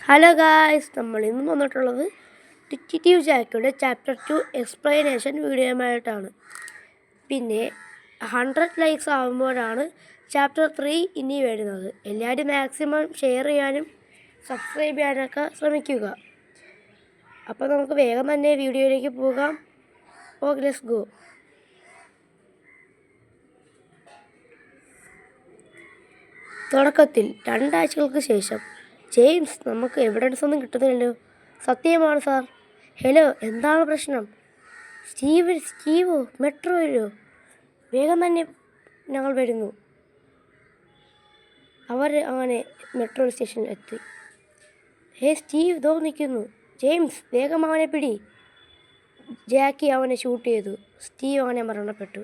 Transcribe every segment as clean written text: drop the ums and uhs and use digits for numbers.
Hello guys, നമ്മൾ ഇന്ന് വന്നിട്ടുള്ളത് ഡിറ്റക്റ്റീവ് ജാക്കിയുടെ ചാപ്റ്റർ 2 എക്സ്പ്ലനേഷൻ വീഡിയോയുമായിട്ടാണ്. പിന്നെ 100 ലൈക്സ് ആകുമ്പോഴാണ് ചാപ്റ്റർ 3 ഇനി വരുന്നത്. എല്ലാവരും മാക്സിമം ഷെയർ ചെയ്യാനും സബ്സ്ക്രൈബ് ചെയ്യാനൊക്കെ ശ്രമിക്കുക. അപ്പോൾ നമുക്ക് വേഗം തന്നെ വീഡിയോയിലേക്ക് പോകാം. Okay, let's go. തുടക്കത്തിൽ 2 ആഴ്ചകൾക്ക് ശേഷം ജെയിംസ്, നമുക്ക് എവിഡൻസ് ഒന്നും കിട്ടുന്നില്ലല്ലോ. സത്യമാണ് സാർ. ഹലോ, എന്താണ് പ്രശ്നം? സ്റ്റീവോ മെട്രോയിലോ? വേഗം തന്നെ ഞങ്ങൾ വരുന്നു. അവർ അങ്ങനെ മെട്രോ സ്റ്റേഷനിൽ എത്തി. ഹേ സ്റ്റീവ്, ദോ നിൽക്കുന്നു. ജെയിംസ്, വേഗം അവനെ പിടി. ജാക്കി അവനെ ഷൂട്ട് ചെയ്തു. സ്റ്റീവ് അവനെ മരണപ്പെട്ടു.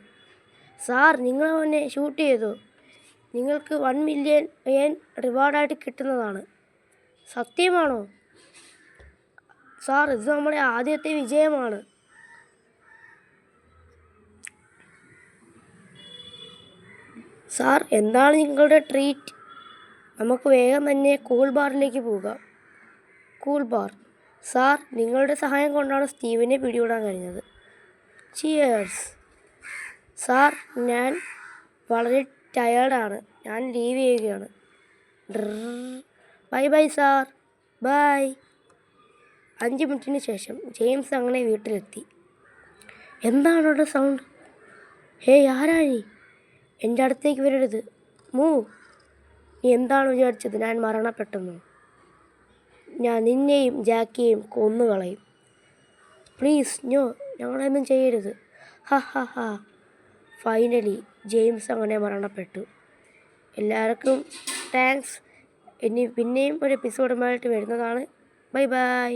സാർ, നിങ്ങൾ അവനെ ഷൂട്ട് ചെയ്തു. നിങ്ങൾക്ക് 1 മില്യൺ yen റിവാർഡായിട്ട് കിട്ടുന്നതാണ്. സത്യമാണോ സാർ? ഇത് നമ്മുടെ ആദ്യത്തെ വിജയമാണ്. സാർ, എന്താണ് നിങ്ങളുടെ ട്രീറ്റ്? നമുക്ക് വേഗം തന്നെ കൂൾ ബാറിലേക്ക് പോകാം. Cool bar. സാർ, നിങ്ങളുടെ സഹായം കൊണ്ടാണ് സ്റ്റീവിനെ പിടികൂടാൻ കഴിഞ്ഞത്. ചിയേഴ്സ്. സാർ, ഞാൻ വളരെ ടയേർഡാണ്. ഞാൻ ലീവ് ചെയ്യുകയാണ്. Bye bye sir. ബൈ. 5 മിനിറ്റിന് ശേഷം ജെയിംസ് അങ്ങനെ വീട്ടിലെത്തി. എന്താണ് അവിടെ സൗണ്ട്? ഹേയ്, ആരാ നീ? എൻ്റെ അടുത്തേക്ക് വരരുത്. മൂവ്. നീ എന്താണ് വിചാരിച്ചത്? ഞാൻ മരണപ്പെട്ടെന്നോ? ഞാൻ നിന്നെയും ജാക്കിയെയും കൊന്നുകളയും. പ്ലീസ് നോ, ഞങ്ങളൊന്നും ചെയ്യരുത്. ഹാ ഹാ ഹാ. ഫൈനലി ജെയിംസ് അങ്ങനെ മരണപ്പെട്ടു. എല്ലാവർക്കും താങ്ക്സ്. ഇനി പിന്നെയും ഒരു എപ്പിസോഡുമായിട്ട് വരുന്നതാണ്. Bye bye.